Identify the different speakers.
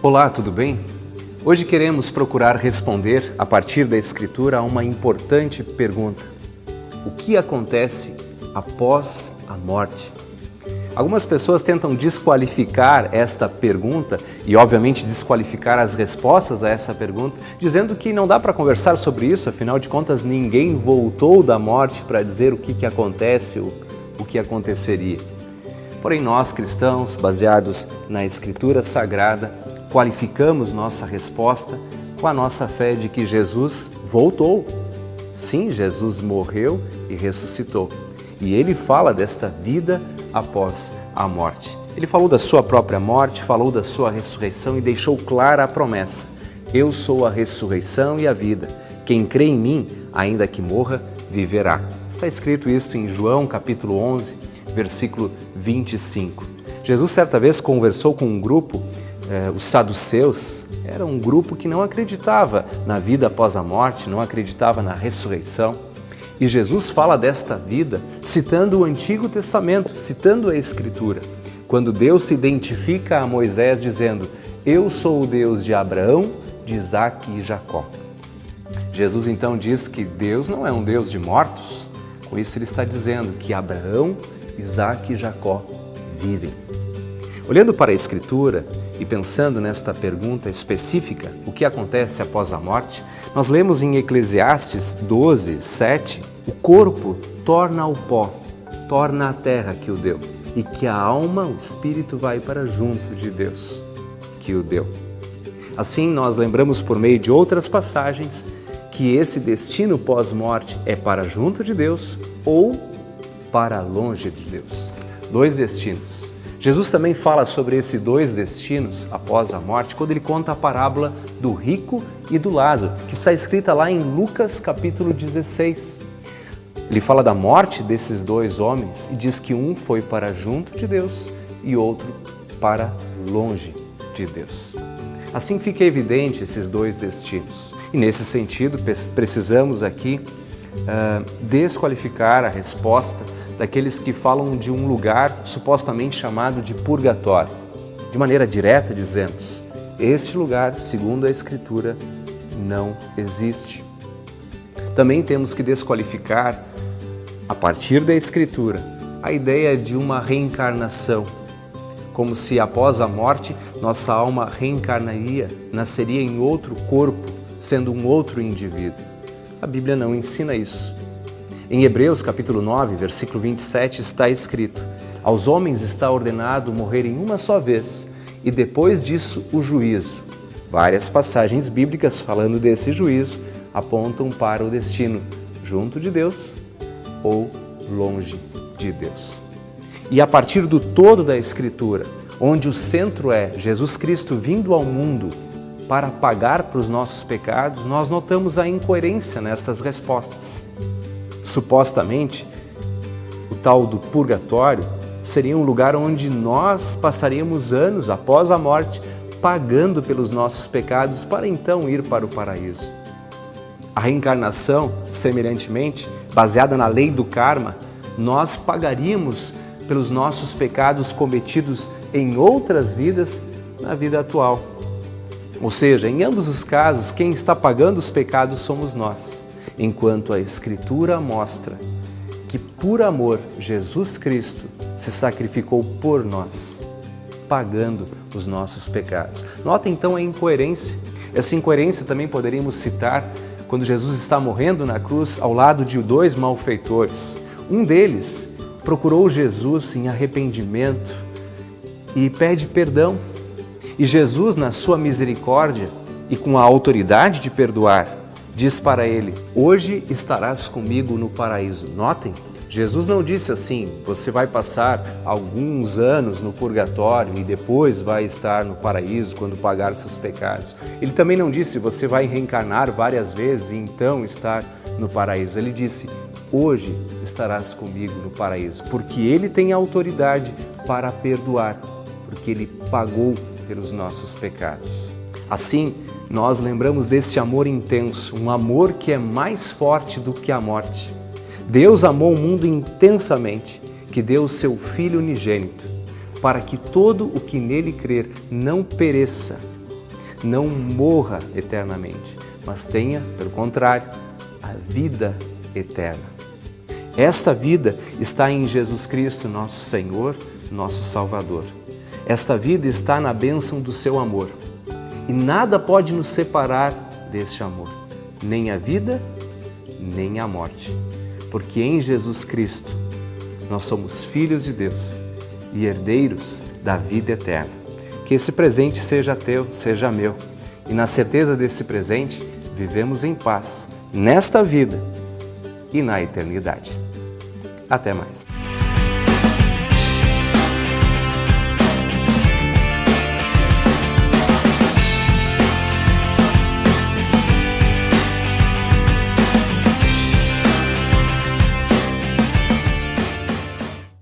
Speaker 1: Olá, tudo bem? Hoje queremos procurar responder, a partir da Escritura, a uma importante pergunta. O que acontece após a morte? Algumas pessoas tentam desqualificar esta pergunta e, obviamente, desqualificar as respostas a essa pergunta, dizendo que não dá para conversar sobre isso, afinal de contas, ninguém voltou da morte para dizer o que acontece, o que aconteceria. Porém, nós, cristãos, baseados na Escritura Sagrada, qualificamos nossa resposta com a nossa fé de que Jesus voltou. Sim, Jesus morreu e ressuscitou. E ele fala desta vida após a morte. Ele falou da sua própria morte, falou da sua ressurreição e deixou clara a promessa: eu sou a ressurreição e a vida. Quem crê em mim, ainda que morra, viverá. Está escrito isso em João capítulo 11, versículo 25. Jesus certa vez conversou com um grupo, os saduceus. Era um grupo que não acreditava na vida após a morte, não acreditava na ressurreição. E Jesus fala desta vida citando o Antigo Testamento, citando a Escritura, quando Deus se identifica a Moisés dizendo: eu sou o Deus de Abraão, de Isaque e Jacó. Jesus então diz que Deus não é um Deus de mortos. Com isso ele está dizendo que Abraão, Isaque e Jacó vivem. Olhando para a Escritura e pensando nesta pergunta específica, o que acontece após a morte, nós lemos em Eclesiastes 12, 7, o corpo torna ao pó, torna a terra que o deu, e que a alma, o espírito, vai para junto de Deus que o deu. Assim, nós lembramos por meio de outras passagens que esse destino pós-morte é para junto de Deus ou para longe de Deus. Dois destinos. Jesus também fala sobre esses dois destinos após a morte quando ele conta a parábola do rico e do Lázaro, que está escrita lá em Lucas capítulo 16. Ele fala da morte desses dois homens e diz que um foi para junto de Deus e outro para longe de Deus. Assim fica evidente esses dois destinos. E nesse sentido, precisamos aqui desqualificar a resposta daqueles que falam de um lugar supostamente chamado de purgatório. De maneira direta, dizemos: este lugar, segundo a Escritura, não existe. Também temos que desqualificar, a partir da Escritura, a ideia de uma reencarnação, como se após a morte nossa alma reencarnaria, nasceria em outro corpo, sendo um outro indivíduo. A Bíblia não ensina isso. Em Hebreus capítulo 9, versículo 27 está escrito: aos homens está ordenado morrerem uma só vez e depois disso o juízo. Várias passagens bíblicas falando desse juízo apontam para o destino junto de Deus ou longe de Deus. E a partir do todo da Escritura, onde o centro é Jesus Cristo vindo ao mundo para pagar para os nossos pecados, nós notamos a incoerência nessas respostas. Supostamente, o tal do purgatório seria um lugar onde nós passaríamos anos após a morte pagando pelos nossos pecados para então ir para o paraíso. A reencarnação, semelhantemente, baseada na lei do karma, nós pagaríamos pelos nossos pecados cometidos em outras vidas na vida atual. Ou seja, em ambos os casos, quem está pagando os pecados somos nós, enquanto a Escritura mostra que, por amor, Jesus Cristo se sacrificou por nós, pagando os nossos pecados. Nota então a incoerência. Essa incoerência também poderíamos citar quando Jesus está morrendo na cruz ao lado de dois malfeitores. Um deles procurou Jesus em arrependimento e pede perdão. E Jesus, na sua misericórdia e com a autoridade de perdoar, diz para ele: hoje estarás comigo no paraíso. Notem, Jesus não disse assim: você vai passar alguns anos no purgatório e depois vai estar no paraíso quando pagar seus pecados. Ele também não disse: você vai reencarnar várias vezes e então estar no paraíso. Ele disse: hoje estarás comigo no paraíso, porque Ele tem autoridade para perdoar, porque Ele pagou pelos nossos pecados. Assim, nós lembramos desse amor intenso, um amor que é mais forte do que a morte. Deus amou o mundo intensamente, que deu o seu Filho unigênito, para que todo o que nele crer não pereça, não morra eternamente, mas tenha, pelo contrário, a vida eterna. Esta vida está em Jesus Cristo, nosso Senhor, nosso Salvador. Esta vida está na bênção do seu amor. E nada pode nos separar deste amor, nem a vida, nem a morte. Porque em Jesus Cristo nós somos filhos de Deus e herdeiros da vida eterna. Que esse presente seja teu, seja meu. E na certeza desse presente, vivemos em paz, nesta vida e na eternidade. Até mais.